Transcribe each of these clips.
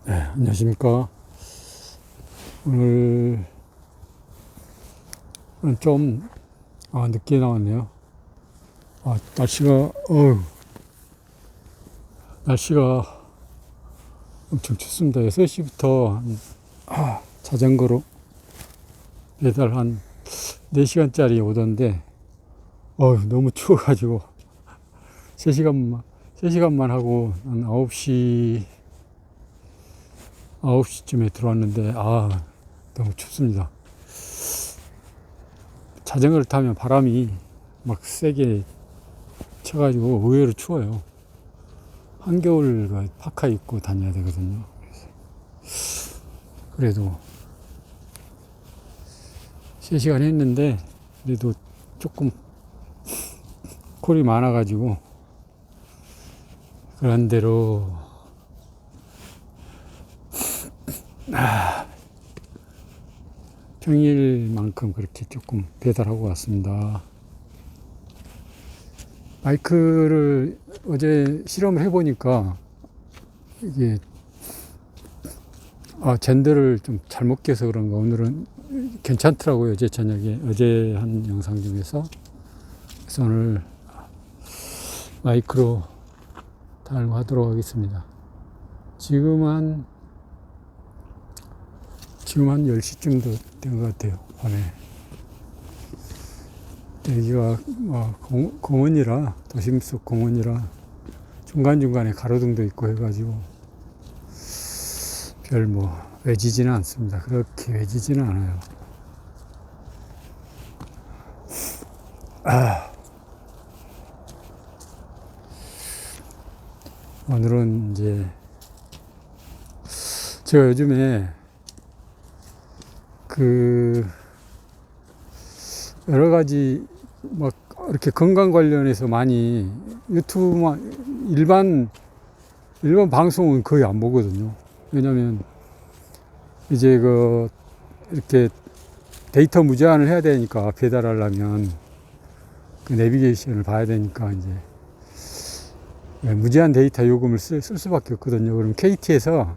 네, 안녕하십니까. 오늘은 좀, 늦게 나왔네요. 날씨가 엄청 춥습니다. 6시부터 자전거로 배달 한 4시간짜리 오던데, 너무 추워가지고, 3시간만 하고, 한 9시쯤에 들어왔는데, 너무 춥습니다. 자전거를 타면 바람이 막 세게 쳐가지고 의외로 추워요. 한겨울 파카 입고 다녀야 되거든요. 그래도 3시간 했는데, 그래도 조금 콜이 많아가지고, 그런 대로, 평일만큼 그렇게 조금 배달하고 왔습니다. 마이크를 어제 실험을 해보니까 이게 젠더를 좀 잘못 껴서 그런가 오늘은 괜찮더라고요. 어제 저녁에 어제 한 영상 중에서. 그래서 오늘 마이크로 달고 하도록 하겠습니다. 지금 한 10시쯤 된 것 같아요. 밤에. 여기가 공원이라, 도심 속 공원이라 중간중간에 가로등도 있고 해가지고 별 외지지는 않습니다. 그렇게 외지지는 않아요. 오늘은 이제 제가 요즘에 여러 가지 이렇게 건강 관련해서 많이 유튜브만 일반 방송은 거의 안 보거든요. 왜냐면 이제 이렇게 데이터 무제한을 해야 되니까 배달하려면 그 내비게이션을 봐야 되니까 이제 무제한 데이터 요금을 쓸 수밖에 없거든요. 그럼 KT에서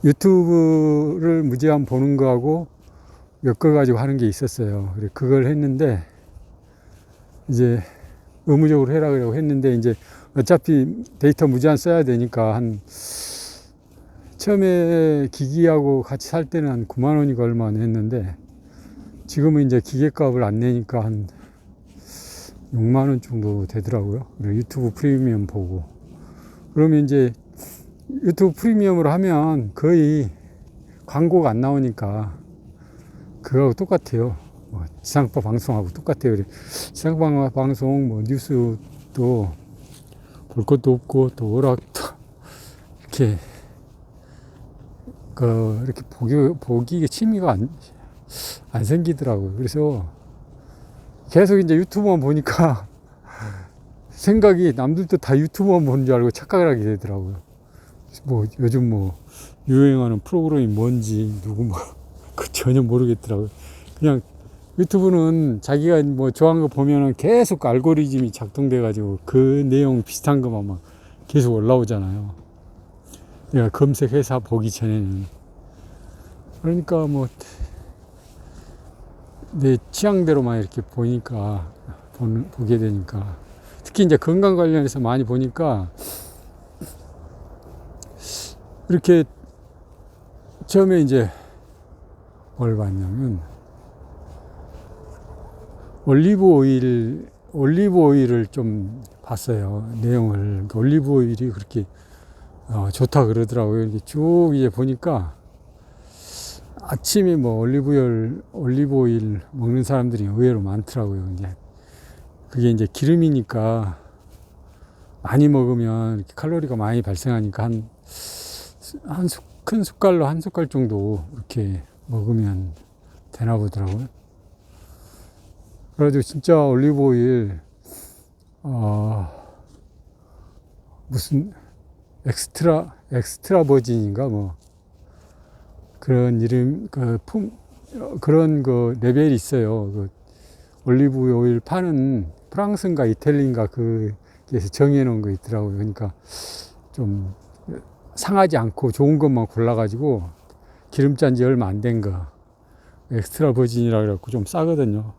유튜브를 무제한 보는 거하고 엮어 가지고 하는 게 있었어요. 그걸 했는데 이제 의무적으로 해라고 했는데 이제 어차피 데이터 무제한 써야 되니까 처음에 기기하고 같이 살 때는 한 9만 원이가 얼마나 했는데 지금은 이제 기계값을 안 내니까 한 6만 원 정도 되더라고요. 그리고 유튜브 프리미엄 보고 그러면 이제 유튜브 프리미엄으로 하면 거의 광고가 안 나오니까 그거하고 똑같아요. 지상파 방송하고 똑같아요. 지상파 방송 뉴스도 볼 것도 없고 또 오락도 이렇게 이렇게 보기에 취미가 안 생기더라고요. 그래서 계속 이제 유튜브만 보니까 생각이 남들도 다 유튜브만 보는 줄 알고 착각을 하게 되더라고요. 요즘 유행하는 프로그램이 뭔지 전혀 모르겠더라고요. 그냥 유튜브는 자기가 좋아하는 거 보면은 계속 알고리즘이 작동돼 가지고 그 내용 비슷한 것만 막 계속 올라오잖아요. 내가 검색해서 보기 전에는. 그러니까 내 취향대로만 이렇게 보게 되니까. 특히 이제 건강 관련해서 많이 보니까 이렇게 처음에 이제 뭘 봤냐면 올리브 오일을 좀 봤어요. 내용을. 올리브 오일이 그렇게 좋다 그러더라고요. 이렇게 쭉 이제 보니까 아침에 올리브 오일 먹는 사람들이 의외로 많더라고요. 이제 그게 이제 기름이니까 많이 먹으면 이렇게 칼로리가 많이 발생하니까 큰 숟갈로 한 숟갈 정도 이렇게 먹으면 되나 보더라고요. 그래가지고 진짜 올리브 오일, 무슨 엑스트라 버진인가 그런 이름, 그런 레벨이 있어요. 올리브 오일 파는 프랑스인가 이탈리아인가 거기에서 정해놓은 거 있더라고요. 그러니까 좀 상하지 않고 좋은 것만 골라가지고 기름 짠 지 얼마 안 된 거 엑스트라 버진이라 그래갖고 좀 싸거든요.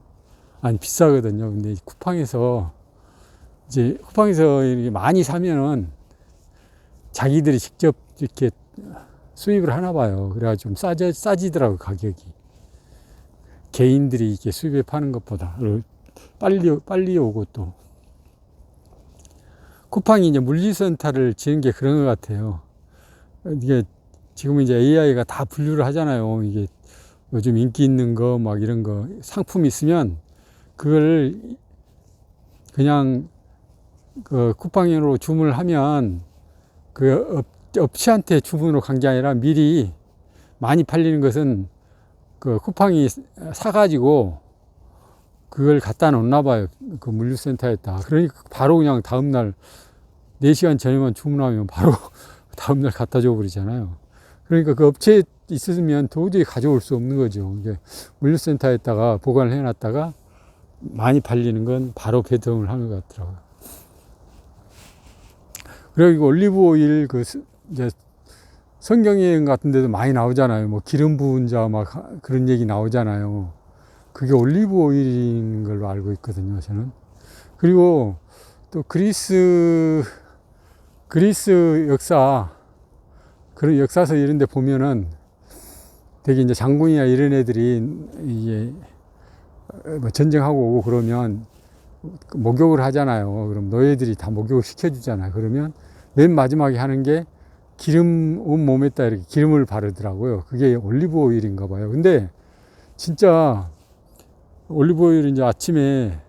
아니 비싸거든요. 근데 쿠팡에서 이렇게 많이 사면은 자기들이 직접 이렇게 수입을 하나 봐요. 그래가지고 좀 싸지더라고 가격이. 개인들이 이렇게 수입해 파는 것보다 빨리 오고 또 쿠팡이 이제 물류센터를 지은 게 그런 것 같아요. 이게 지금 이제 AI가 다 분류를 하잖아요. 이게 요즘 인기 있는 거 막 이런 거 상품 있으면 그걸 그냥 그 쿠팡으로 주문을 하면 그 업체한테 주문으로 간 게 아니라 미리 많이 팔리는 것은 그 쿠팡이 사가지고 그걸 갖다 놓나 봐요. 그 물류센터에다. 그러니까 바로 그냥 다음날 4시간 전에만 주문하면 바로 다음날 갖다 줘 버리잖아요. 그러니까 그 업체에 있으면 도저히 가져올 수 없는 거죠. 이게 물류센터에다가 보관을 해놨다가 많이 팔리는 건 바로 배송을 하는 것 같더라고요. 그리고 올리브 오일 이제 성경여행 같은 데도 많이 나오잖아요. 뭐 기름 부은 자 막 그런 얘기 나오잖아요. 그게 올리브 오일인 걸로 알고 있거든요, 저는. 그리고 또 그리스 그런 역사서 이런 데 보면은 되게 이제 장군이나 이런 애들이 이게 뭐 전쟁하고 오고 그러면 목욕을 하잖아요. 그럼 너희들이 다 목욕을 시켜주잖아요. 그러면 맨 마지막에 하는 게 기름 온 몸에다 이렇게 기름을 바르더라고요. 그게 올리브 오일인가 봐요. 근데 진짜 올리브 오일 이제 아침에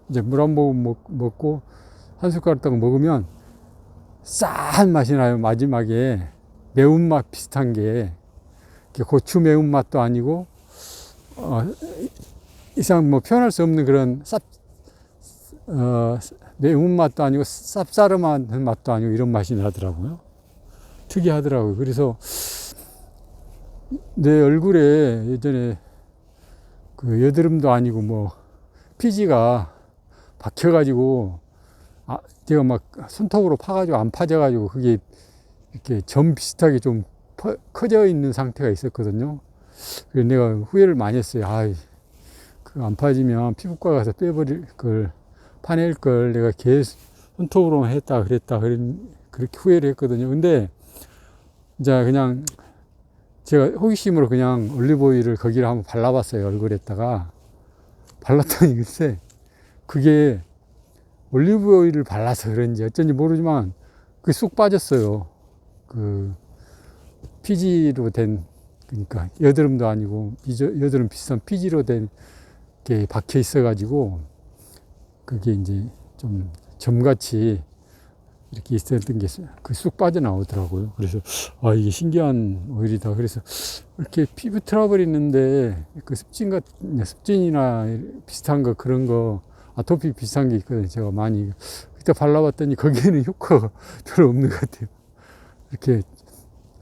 이제 물 한 모금 먹고 한 숟가락 딱 먹으면 싸한 맛이 나요. 마지막에 매운맛 비슷한 게 고추 매운맛도 아니고 이상 뭐 표현할 수 없는 그런 매운맛도 아니고 쌉싸름한 맛도 아니고 이런 맛이 나더라고요. 특이하더라고요. 그래서 내 얼굴에 예전에 그 여드름도 아니고 뭐 피지가 박혀가지고 제가 막 손톱으로 파가지고 안 파져가지고 그게 이렇게 점 비슷하게 좀 커져 있는 상태가 있었거든요. 그래서 내가 후회를 많이 했어요. 그 안 파지면 피부과 가서 빼버릴 걸, 파낼 걸 내가 계속 손톱으로만 했다 그랬다 그렇게 후회를 했거든요. 근데 이제 그냥 제가 호기심으로 그냥 올리브오일을 거기를 한번 발라봤어요. 얼굴에다가 발랐더니 글쎄 그게 올리브오일을 발라서 그런지 어쩐지 모르지만 그게 쑥 빠졌어요. 그 피지로 된, 그러니까 여드름도 아니고 여드름 비슷한 피지로 된 게 박혀 있어 가지고 그게 이제 좀 점같이 이렇게 있었던 게 그 쑥 빠져나오더라고요. 그래서 이게 신기한 오일이다. 그래서 이렇게 피부 트러블 있는데 그 습진이나 비슷한 거 그런 거 아토피 비슷한 게 있거든요. 제가 많이 그때 발라봤더니 거기에는 효과가 별로 없는 것 같아요. 이렇게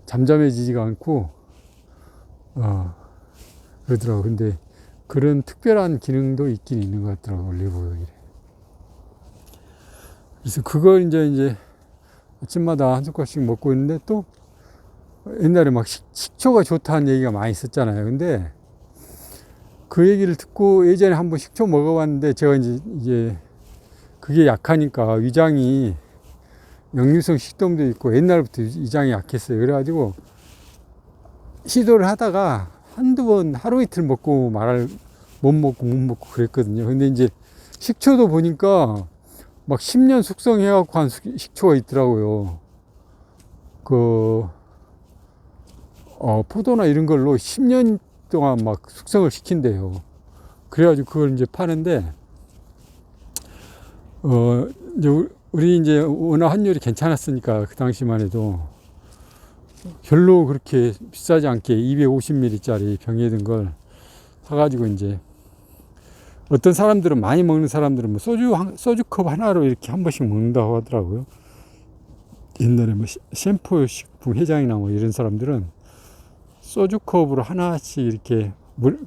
잠잠해지지가 않고 그러더라고요. 근데 그런 특별한 기능도 있긴 있는 것 같더라고요. 올리브 오일에. 그래서 그걸 이제 아침마다 한 숟갈씩 먹고 있는데 또 옛날에 막 식초가 좋다는 얘기가 많이 있었잖아요. 근데 그 얘기를 듣고 예전에 한번 식초 먹어봤는데 제가 이제 그게 약하니까 위장이 역류성 식도염도 있고 옛날부터 위장이 약했어요. 그래가지고 시도를 하다가 한두 번 하루 이틀 먹고 못 먹고 그랬거든요. 근데 이제 식초도 보니까 막 10년 숙성해갖고 한 식초가 있더라고요. 포도나 이런 걸로 10년 동안 막 숙성을 시킨대요. 그래가지고 그걸 이제 파는데, 이제 우리 이제 원화 환율이 괜찮았으니까 그 당시만 해도 별로 그렇게 비싸지 않게 250ml짜리 병에 든 걸 사가지고 이제 어떤 사람들은 많이 먹는 사람들은 뭐 소주컵 하나로 이렇게 한 번씩 먹는다고 하더라고요. 옛날에 뭐 샘포 식품 회장이나 뭐 이런 사람들은 소주컵으로 하나씩 이렇게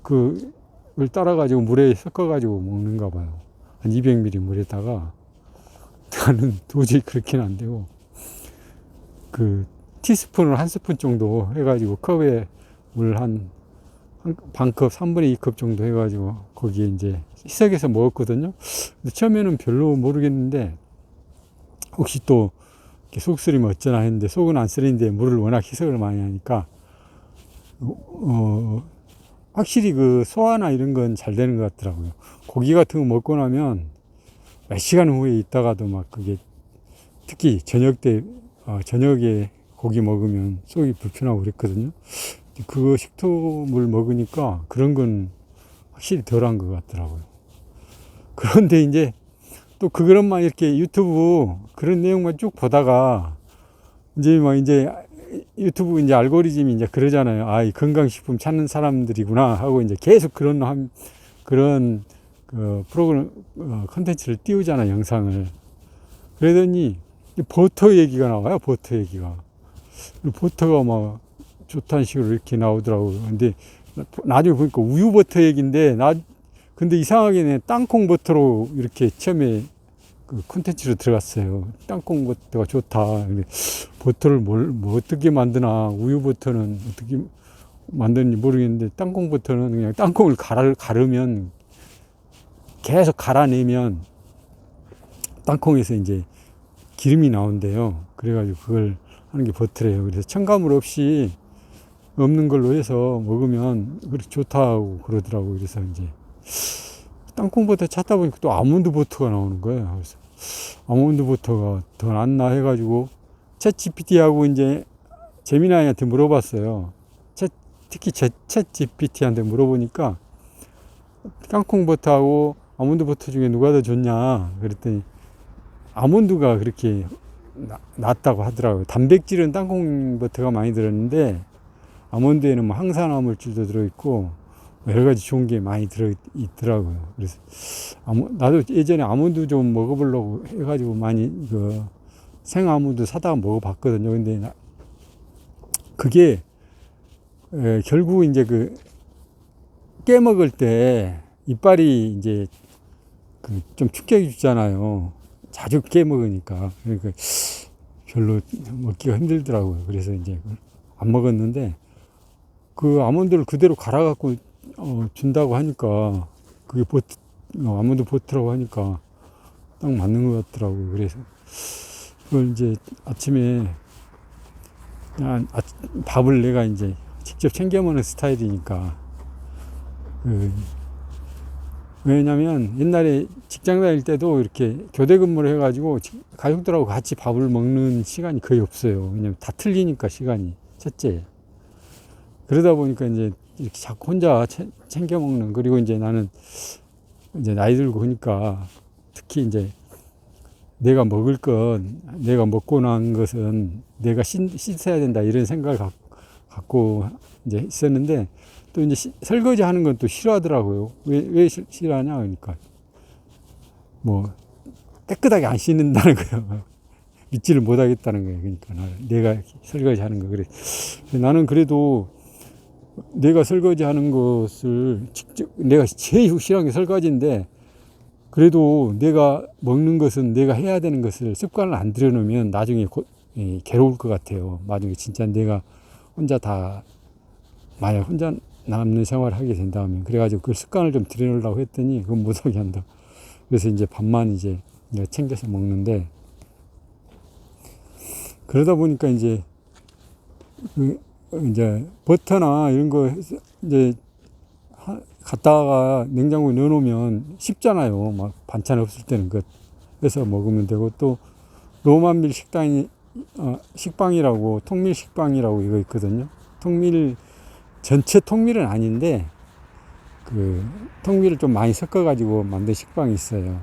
그걸 따라가지고 물에 섞어가지고 먹는가 봐요. 한 200ml 물에다가. 나는 도저히 그렇게는 안 되고, 티스푼을 한 스푼 정도 해가지고 컵에 물 한 반컵, 3분의 2컵 정도 해가지고 거기에 이제 희석해서 먹었거든요. 근데 처음에는 별로 모르겠는데 혹시 또 속 쓰리면 어쩌나 했는데 속은 안 쓰리는데 물을 워낙 희석을 많이 하니까 확실히 그 소화나 이런 건 잘 되는 것 같더라고요. 고기 같은 거 먹고 나면 몇 시간 후에 있다가도 막 그게 특히 저녁에 고기 먹으면 속이 불편하고 그랬거든요. 그거 식초물 먹으니까 그런 건 확실히 덜한 것 같더라고요. 그런데 이제 또 그것만 이렇게 유튜브 그런 내용만 쭉 보다가 이제 유튜브 이제 알고리즘이 이제 그러잖아요. 아, 이 건강식품 찾는 사람들이구나 하고 이제 계속 그런 그 프로그램, 컨텐츠를 띄우잖아요. 영상을. 그러더니 버터 얘기가 나와요. 버터 얘기가. 버터가 막 좋다는 식으로 이렇게 나오더라고요. 근데 나중에 보니까 우유 버터 얘기인데 근데 이상하게 땅콩 버터로 이렇게 처음에 그 콘텐츠로 들어갔어요. 땅콩 버터가 좋다. 근데 버터를 뭐 어떻게 만드나, 우유 버터는 어떻게 만드는지 모르겠는데, 땅콩 버터는 그냥 땅콩을 가르면, 계속 갈아내면, 땅콩에서 이제 기름이 나온대요. 그래가지고 그걸 하는 게 버터래요. 그래서 첨가물 없이 없는 걸로 해서 먹으면 그렇게 좋다고 그러더라고요. 그래서 이제 땅콩 버터 찾다 보니까 또 아몬드 버터가 나오는 거예요. 그래서 아몬드 버터가 더 낫나 해가지고 챗 GPT하고 이제 제미나이한테 물어봤어요. 특히 챗 GPT한테 물어보니까 땅콩 버터하고 아몬드 버터 중에 누가 더 좋냐 그랬더니 아몬드가 그렇게 낫다고 하더라고요. 단백질은 땅콩 버터가 많이 들었는데 아몬드에는 뭐 항산화 물질도 들어있고 여러 가지 좋은 게 많이 들어있더라고요. 그래서 나도 예전에 아몬드 좀 먹어보려고 해가지고 많이 그 생아몬드 사다가 먹어봤거든요. 근데 그게 결국 이제 그 깨먹을 때 이빨이 이제 그 좀 충격이 주잖아요. 자주 깨먹으니까. 그러니까 별로 먹기가 힘들더라고요. 그래서 이제 안 먹었는데 그 아몬드를 그대로 갈아갖고 준다고 하니까 그게 아몬드 버터라고 하니까 딱 맞는 것 같더라고요. 그래서 그걸 이제 아침에 그냥 밥을 내가 이제 직접 챙겨 먹는 스타일이니까 왜냐면 옛날에 직장 다닐 때도 이렇게 교대 근무를 해가지고 가족들하고 같이 밥을 먹는 시간이 거의 없어요. 왜냐면 다 틀리니까 시간이 첫째. 그러다 보니까 이제 이렇게 자꾸 혼자 챙겨 먹는, 그리고 이제 나는 이제 나이 들고 그러니까 특히 이제 내가 먹을 건, 내가 먹고 난 것은 내가 씻어야 된다 이런 생각을 갖고 이제 있었는데 또 이제 설거지 하는 건 또 싫어하더라고요. 왜 싫어하냐 그러니까 뭐 깨끗하게 안 씻는다는 거예요. 믿지를 못하겠다는 거예요. 그러니까 내가 설거지 하는 거. 그래. 나는 그래도 내가 설거지 하는 것을 직접, 내가 제일 싫어하는 게 설거지인데, 그래도 내가 먹는 것은 내가 해야 되는 것을 습관을 안 들여놓으면 나중에 괴로울 것 같아요. 나중에 진짜 내가 혼자 만약 혼자 남는 생활을 하게 된다면. 그래가지고 그 습관을 좀 들여놓으려고 했더니 그건 못하게 한다. 그래서 이제 밥만 이제 내가 챙겨서 먹는데, 그러다 보니까 이제 버터나 이런 거 이제 갖다가 냉장고에 넣어놓으면 쉽잖아요. 막 반찬 없을 때는 그래서 먹으면 되고, 또 로만밀 식빵이라고 통밀 식빵이라고 이거 있거든요. 전체 통밀은 아닌데 그 통밀을 좀 많이 섞어 가지고 만든 식빵이 있어요.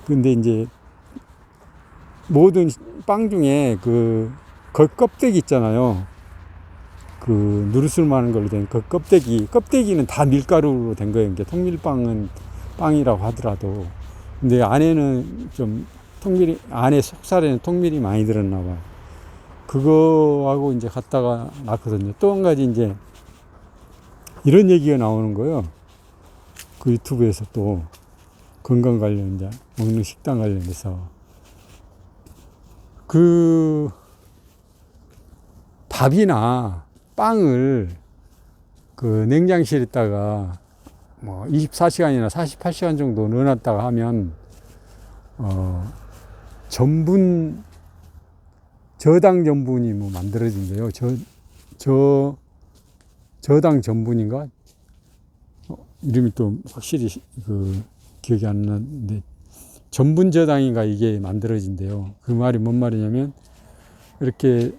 근데 이제 모든 빵 중에 그 겉껍데기 있잖아요. 그 누르술 많은 걸로 된 그 껍데기는 다 밀가루로 된 거예요. 이제 통밀빵은 빵이라고 하더라도. 근데 안에는 좀 안에 속살에는 통밀이 많이 들었나 봐요. 그거하고 이제 갖다가 놨거든요. 또 한 가지 이제 이런 얘기가 나오는 거예요. 그 유튜브에서 또 건강 관련, 이제 먹는 식단 관련해서 밥이나 빵을 그 냉장실에다가 뭐 24시간이나 48시간 정도 넣어놨다가 하면 전분, 저당 전분이 뭐 만들어진대요. 저당 전분인가? 이름이 또 확실히 그 기억이 안 나는데, 전분 저당인가 이게 만들어진대요. 그 말이 뭔 말이냐면, 이렇게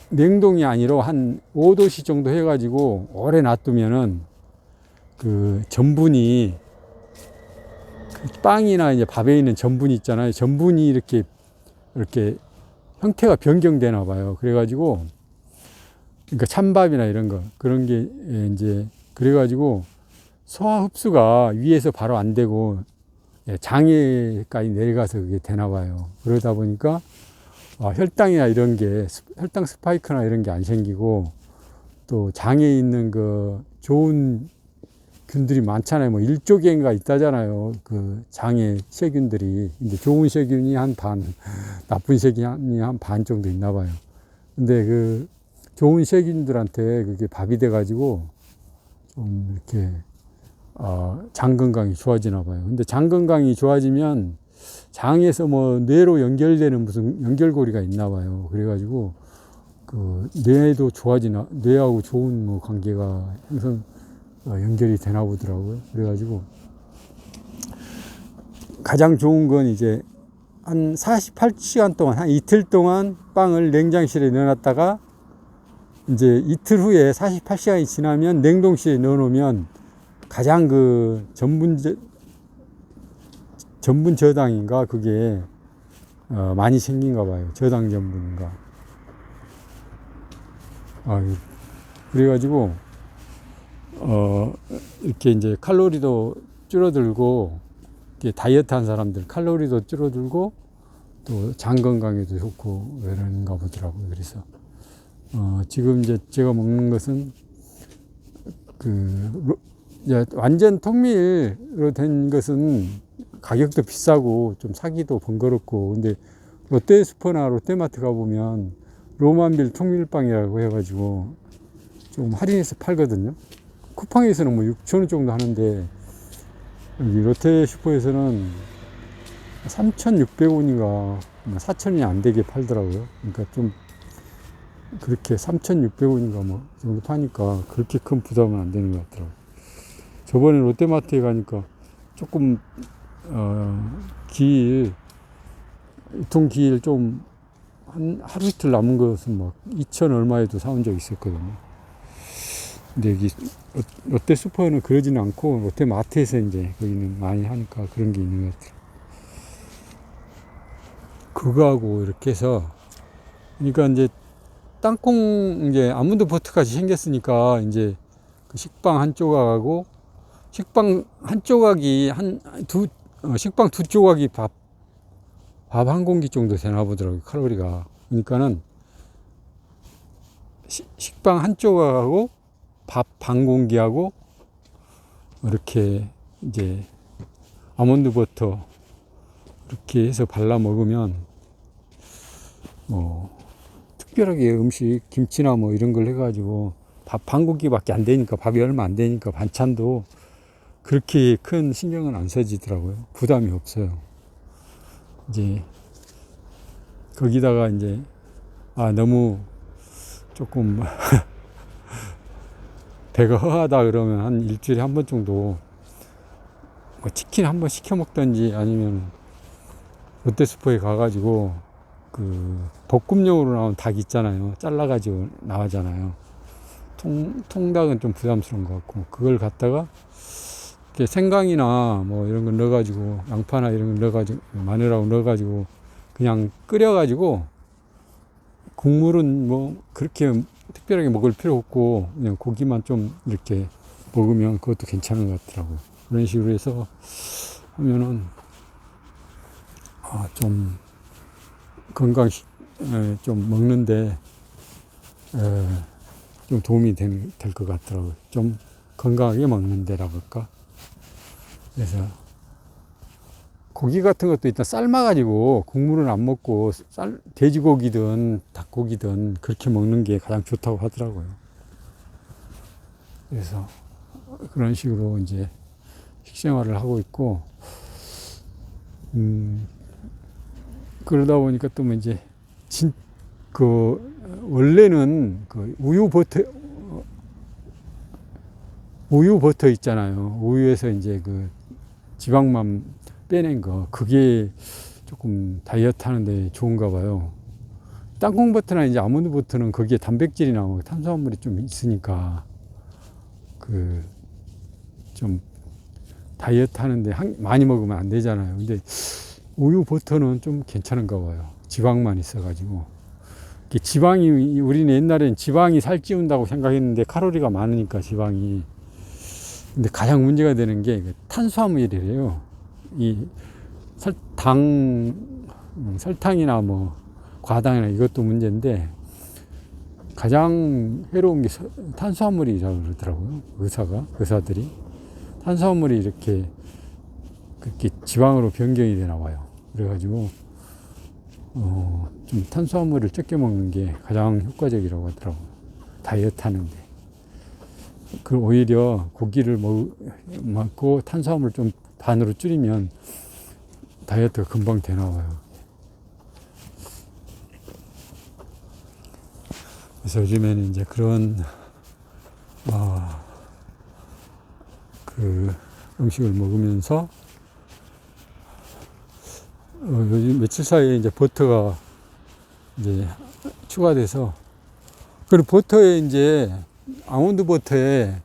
냉동이 아니라 한 5도씨 정도 해가지고 오래 놔두면은 그 전분이, 그 빵이나 이제 밥에 있는 전분이 있잖아요. 전분이 이렇게 형태가 변경되나 봐요. 그래가지고, 그러니까 찬밥이나 이런 거, 그런 게 이제, 그래가지고 소화 흡수가 위에서 바로 안 되고 장에까지 내려가서 그게 되나 봐요. 그러다 보니까 혈당이나 이런 게, 혈당 스파이크나 이런 게 안 생기고, 또 장에 있는 그 좋은 균들이 많잖아요. 뭐 1조 개인가 있다잖아요. 그 장에 세균들이. 근데 좋은 세균이 한 반, 나쁜 세균이 한 반 정도 있나 봐요. 근데 그 좋은 세균들한테 그게 밥이 돼가지고 좀 이렇게 장 건강이 좋아지나 봐요. 근데 장 건강이 좋아지면 장에서 뭐 뇌로 연결되는 무슨 연결고리가 있나 봐요. 그래가지고 그 뇌도 좋아지나, 뇌하고 좋은 뭐 관계가 항상 연결이 되나 보더라고요. 그래가지고 가장 좋은 건 이제 한 48시간 동안, 한 이틀 동안 빵을 냉장실에 넣어놨다가 이제 이틀 후에 48시간이 지나면 냉동실에 넣어놓으면 가장 그 전분 저당인가 그게 많이 생긴가 봐요. 저당 전분인가. 그래가지고 이렇게 이제 칼로리도 줄어들고, 이렇게 다이어트 한 사람들 칼로리도 줄어들고, 또 장 건강에도 좋고 이런가 보더라고요. 그래서 지금 이제 제가 먹는 것은 이제 완전 통밀로 된 것은 가격도 비싸고 좀 사기도 번거롭고, 근데 롯데슈퍼나 롯데마트 가보면 로만빌 통밀빵이라고 해가지고 좀 할인해서 팔거든요. 쿠팡에서는 뭐 6,000원 정도 하는데, 여기 롯데슈퍼에서는 3,600원인가 4,000원이 안 되게 팔더라고요. 그러니까 좀 그렇게 3,600원인가 뭐 정도 파니까 그렇게 큰 부담은 안 되는 것 같더라고요. 저번에 롯데마트에 가니까 조금 유통기일 좀 한 하루 이틀 남은 것은 막 2,000 얼마에도 사온 적 있었거든요. 근데 여기 롯데슈퍼는 그러지는 않고, 롯데마트에서 이제 거기는 많이 하니까 그런 게 있는 것 같아요. 그거하고 이렇게 해서, 그러니까 이제 땅콩 이제 아몬드 버터까지 생겼으니까, 이제 그 식빵 한 조각하고, 식빵 한 조각이 식빵 두 조각이 밥 한 공기 정도 되나 보더라고요, 칼로리가. 그러니까는 식빵 한 조각하고 밥 반 공기하고 이렇게 이제 아몬드 버터 이렇게 해서 발라 먹으면, 뭐 특별하게 음식 김치나 뭐 이런 걸 해가지고 밥 반 공기밖에 안 되니까, 밥이 얼마 안 되니까 반찬도 그렇게 큰 신경은 안 써지더라고요. 부담이 없어요. 이제 거기다가 이제 너무 조금 배가 허하다 그러면 한 일주일에 한 번 정도 뭐 치킨 한 번 시켜 먹든지, 아니면 롯데슈퍼에 가가지고 그 볶음용으로 나온 닭 있잖아요. 잘라가지고 나오잖아요. 통닭은 좀 부담스러운 것 같고, 그걸 갖다가 이렇게 생강이나 뭐 이런 거 넣어가지고, 양파나 이런 거 넣어가지고, 마늘하고 넣어가지고 그냥 끓여가지고, 국물은 뭐 그렇게 특별하게 먹을 필요 없고 그냥 고기만 좀 이렇게 먹으면 그것도 괜찮은 것 같더라고요. 그런 식으로 해서 하면은 좀 건강 좀 먹는데 좀 도움이 될 것 같더라고요. 좀 건강하게 먹는 데라고 할까. 그래서 고기 같은 것도 일단 삶아가지고 국물은 안 먹고 돼지고기든 닭고기든 그렇게 먹는 게 가장 좋다고 하더라고요. 그래서 그런 식으로 이제 식생활을 하고 있고, 그러다 보니까 또 뭐 이제 원래는 그 우유 버터 있잖아요. 우유에서 이제 그 지방만 빼낸 거, 그게 조금 다이어트 하는데 좋은가 봐요. 땅콩 버터나 이제 아몬드 버터는 거기에 단백질이나 뭐 탄수화물이 좀 있으니까 좀 다이어트 하는데 많이 먹으면 안 되잖아요. 근데 우유 버터는 좀 괜찮은가 봐요. 지방만 있어가지고. 지방이, 우리는 옛날엔 지방이 살찌운다고 생각했는데 카로리가 많으니까 지방이. 근데 가장 문제가 되는 게 탄수화물이래요. 이 설탕이나 뭐 과당이나 이것도 문제인데 가장 해로운 게 탄수화물이라고 그러더라고요. 의사들이. 탄수화물이 이렇게 그렇게 지방으로 변경이 되나 봐요. 그래가지고 좀 탄수화물을 적게 먹는 게 가장 효과적이라고 하더라고요. 다이어트 하는데. 오히려 고기를 먹고 탄수화물 좀 반으로 줄이면 다이어트가 금방 되나 봐요. 그래서 요즘에는 이제 그런 음식을 먹으면서 요즘 며칠 사이에 이제 버터가 이제 추가돼서, 그리고 버터에 이제 아몬드 버터에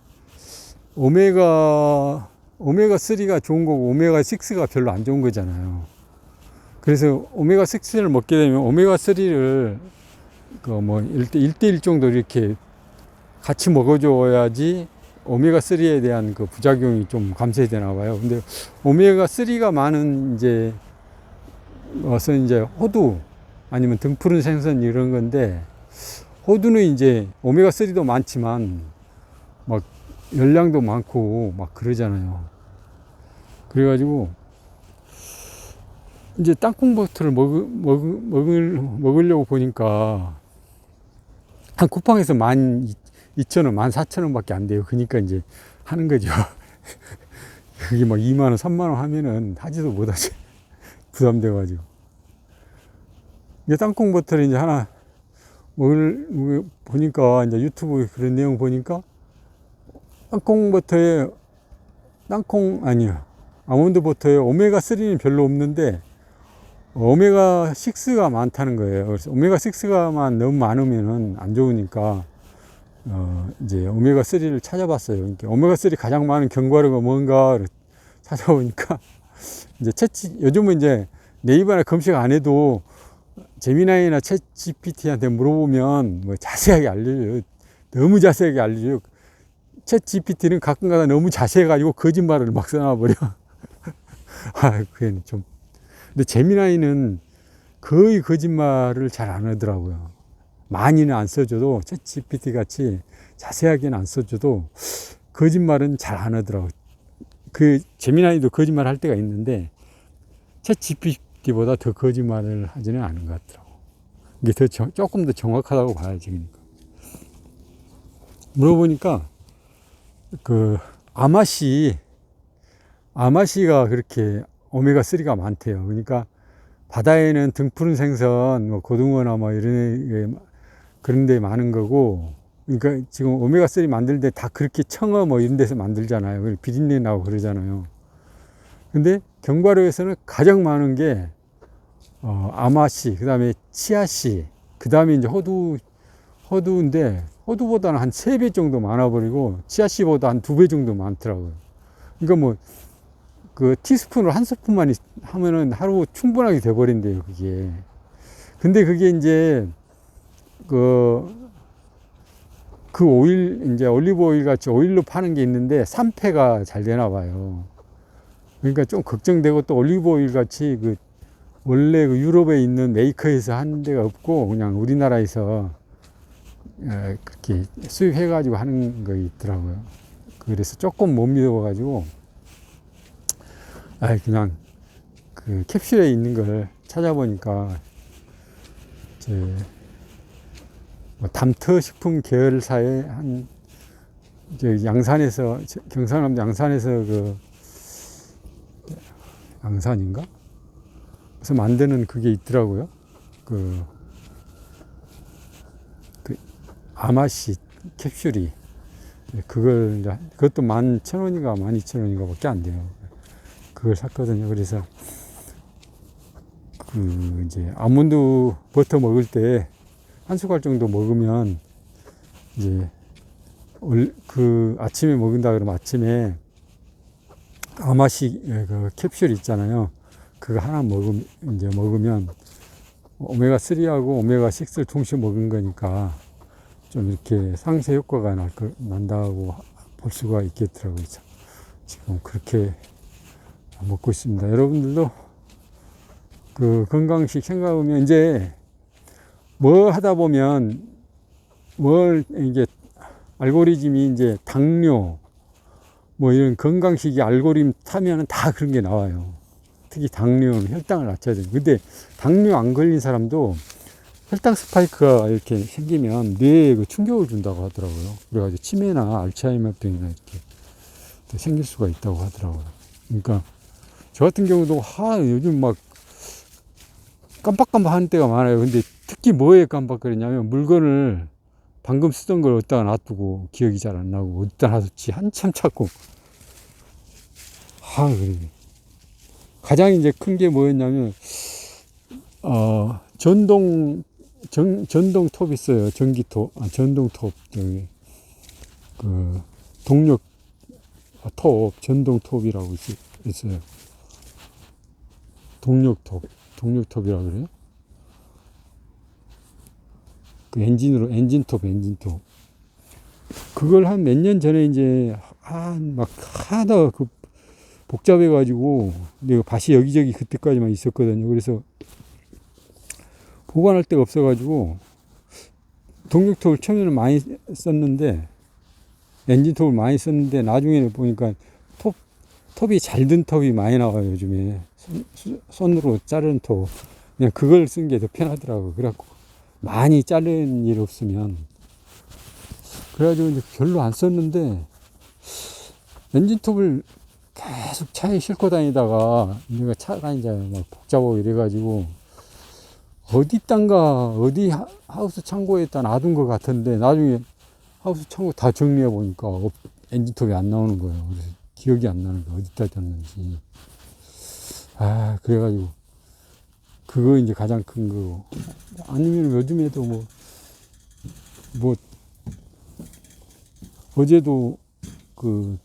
오메가3가 좋은 거고 오메가6가 별로 안 좋은 거잖아요. 그래서 오메가6를 먹게 되면 오메가3를 뭐 1대1 정도 이렇게 같이 먹어줘야지 오메가3에 대한 그 부작용이 좀 감소되나 봐요. 근데 오메가3가 많은 이제 호두 아니면 등푸른 생선 이런 건데, 호두는 이제 오메가3도 많지만 막 열량도 많고 막 그러잖아요. 그래가지고 이제 땅콩 버터를 먹으려고 보니까 한 쿠팡에서 12,000원, 14,000원 밖에 안 돼요. 그러니까 이제 하는 거죠. 그게 막 2만원, 3만원 하면은 하지도 못하지. 부담돼가지고. 이제 땅콩 버터를 이제 하나 보니까, 이제 유튜브 그런 내용 보니까, 아몬드 버터에 오메가3는 별로 없는데, 오메가6가 많다는 거예요. 그래서 오메가6가만 너무 많으면은 안 좋으니까, 이제 오메가3를 찾아봤어요. 그러니까 오메가3 가장 많은 견과류가 뭔가 찾아보니까, 이제 요즘은 이제 네이버나 검색 안 해도 제미나이나 챗 GPT한테 물어보면 뭐 자세하게 알려줘요. 너무 자세하게 알려줘요. 챗 GPT는 가끔가다 너무 자세해가지고 거짓말을 막 써놔버려. 그게 좀. 근데 제미나이는 거의 거짓말을 잘 안 하더라고요. 많이는 안 써줘도, 챗 GPT 같이 자세하게는 안 써줘도 거짓말은 잘 안 하더라고요. 제미나이도 거짓말 할 때가 있는데, 챗 GPT보다 더 거짓말을 하지는 않은 것 같더라고. 이게 조금 더 정확하다고 봐야지. 그러니까. 물어보니까, 아마씨가 그렇게 오메가3가 많대요. 그러니까, 바다에는 등푸른 생선, 뭐 고등어나 뭐 그런 데 많은 거고, 그러니까 지금 오메가3 만들 때 다 그렇게 청어 뭐 이런 데서 만들잖아요. 비린내 나고 그러잖아요. 근데 견과류에서는 가장 많은 게 아마씨, 그 다음에 치아씨, 그 다음에 이제 호두인데, 호두보다는 한 3배 정도 많아버리고 치아씨보다 한 2배 정도 많더라고요. 그러니까 뭐 그 티스푼으로 한 스푼만 하면은 하루 충분하게 돼버린대요, 그게. 근데 그게 이제 그 오일, 이제 올리브 오일 같이 오일로 파는 게 있는데 산패가 잘 되나 봐요. 그러니까 좀 걱정되고, 또 올리브 오일 같이 원래 유럽에 있는 메이커에서 하는 데가 없고 그냥 우리나라에서 그렇게 수입해가지고 하는 거 있더라고요. 그래서 조금 못 믿어가지고 그냥 그 캡슐에 있는 걸 찾아보니까 이제 뭐 담터 식품 계열사의 한 이제 양산에서 경상남도 양산에서 그 양산인가? 그래서 만드는 그게 있더라고요. 그 아마시 캡슐이 그것도 11,000원인가 12,000원인가 밖에 안 돼요. 그걸 샀거든요. 그래서 그 이제 아몬드 버터 먹을 때 한 숟갈 정도 먹으면 이제 그 아침에 먹는다 그러면 아침에 아마시 그 캡슐 있잖아요. 그거 하나 먹으면 오메가3하고 오메가6를 동시에 먹은 거니까 좀 이렇게 상쇄 효과가 난다고 볼 수가 있겠더라고요. 지금 그렇게 먹고 있습니다. 여러분들도 그 건강식 생각하면 이제 뭐 하다 보면 이게 알고리즘이 이제 당뇨 뭐 이런 건강식이 알고리즘 타면은 다 그런 게 나와요. 특히 당뇨는 혈당을 낮춰야 돼요. 근데 당뇨 안 걸린 사람도 혈당 스파이크가 이렇게 생기면 뇌에 그 충격을 준다고 하더라고요. 그래가지고 치매나 알츠하이머병이나 이렇게 생길 수가 있다고 하더라고요. 그러니까 저 같은 경우도 요즘 막 깜빡깜빡 하는 때가 많아요. 근데 특히 뭐에 깜빡거리냐면 물건을 방금 쓰던 걸 어디다가 놔두고 기억이 잘 안 나고 어디다 놔뒀지 한참 찾고 그래. 가장 이제 큰 게 뭐였냐면 전동 톱 있어요. 전기톱 전동톱 여기 그 동력 톱 전동톱이라고 있어요. 동력톱이라고 그래요. 그 엔진톱. 그걸 한 몇 년 전에 이제, 막 하다 복잡해가지고, 내가 밭이 여기저기 그때까지만 있었거든요. 그래서 보관할 데가 없어가지고, 동력톱을 처음에는 많이 썼는데, 엔진톱을 많이 썼는데, 나중에는 보니까 톱이 잘 든 톱이 많이 나와요, 요즘에. 손으로 자르는 톱. 그냥 그걸 쓴 게 더 편하더라고요. 그래갖고, 많이 자르는 일 없으면. 그래가지고 이제 별로 안 썼는데, 엔진톱을 계속 차에 싣고 다니다가, 내가 차가 이제 막 복잡하고 이래가지고, 어디 하우스 창고에다 놔둔 것 같은데, 나중에 하우스 창고 다 정리해 보니까, 엔진톱이 안 나오는 거예요. 그래서 기억이 안 나는 거예요. 어디다 뒀는지. 그래가지고, 그거 이제 가장 큰 거고. 아니면 요즘에도 어제도 그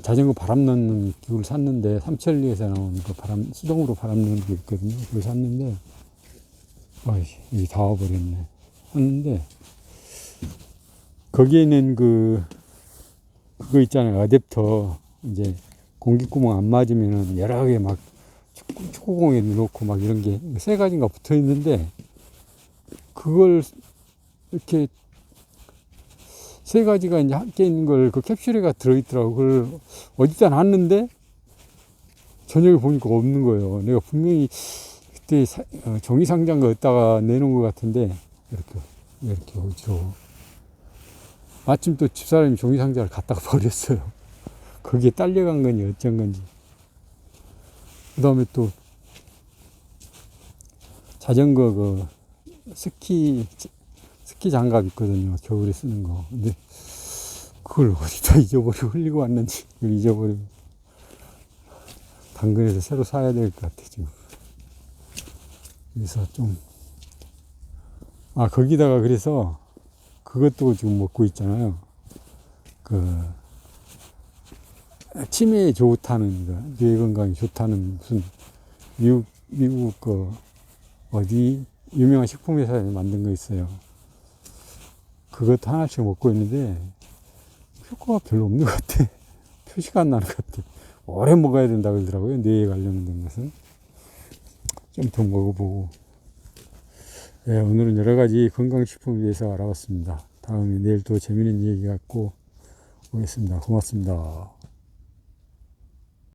자전거 바람 넣는 기구를 샀는데, 삼천리에서 나오는 그 수동으로 바람 넣는 게 있거든요. 그걸 샀는데, 이게 다 와버렸네. 샀는데, 거기에는 그거 있잖아요. 어댑터. 이제 공기구멍 안 맞으면은 여러 개 막 축구공에 넣고 막 이런 게 세 가지가 붙어 있는데, 그걸 이렇게 세 가지가 이제 함께 있는 걸 그 캡슐에가 들어있더라고. 그걸 어디다 놨는데 저녁에 보니까 없는 거예요. 내가 분명히 그때 종이 상자인가 어디다가 내놓은 것 같은데, 이렇게 어지러워. 마침 또 집사람이 종이 상자를 갖다가 버렸어요. 거기에 딸려간 건지 어쩐 건지. 그 다음에 또 자전거 스키 장갑 있거든요. 겨울에 쓰는 거. 근데 그걸 어디다 잊어버리고 흘리고 왔는지, 그걸 잊어버리고 당근에서 새로 사야 될 것 같아 지금. 그래서 거기다가 그래서 그것도 지금 먹고 있잖아요. 치매에 좋다는 뇌 건강에 좋다는 무슨 미국 어디 유명한 식품회사에서 만든 거 있어요. 그것도 하나씩 먹고 있는데 효과가 별로 없는 것 같아. 표시가 안 나는 것 같아. 오래 먹어야 된다 그러더라고요. 뇌에 관련된 것은. 좀 더 먹어보고. 오늘은 여러 가지 건강식품에 대해서 알아봤습니다. 다음에 내일 또 재미있는 얘기 갖고 오겠습니다. 고맙습니다.